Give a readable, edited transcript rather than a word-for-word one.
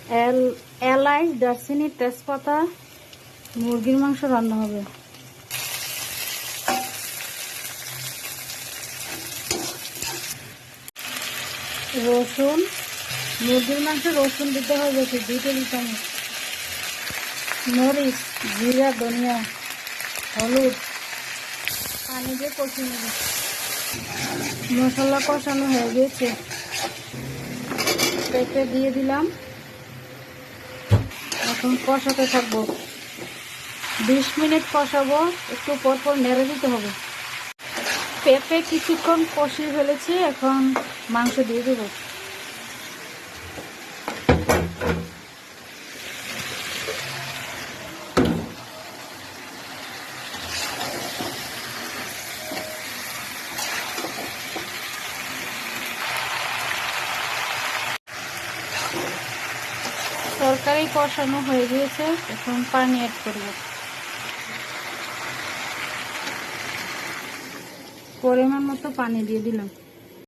এলাচ, দারচিনি, তেজপাতা, মুরগির মাংস রান্না হবে। রসুন, মুরগির মাংসে রসুন দিতে হবে বেশি, 2 টেবিল চামচ। মরিচ, জিরা, ধনিয়া, হলুদ, পানি দিয়ে কষিয়ে নেব। মশলা কষানো হয়ে গেছে, পেঁপে দিয়ে দিলাম। এখন কষাতে থাকবো, 20 মিনিট কষাবো। একটু পর পর নেড়ে দিতে হবে। পেঁপে কিছুক্ষণ কষিয়ে ফেলেছি, এখন মাংস দিয়ে দেবো। তরকারি কষানো হয়ে গিয়েছে, এখন পানি অ্যাড করব। পরিমাণ মতো পানি দিয়ে দিলাম।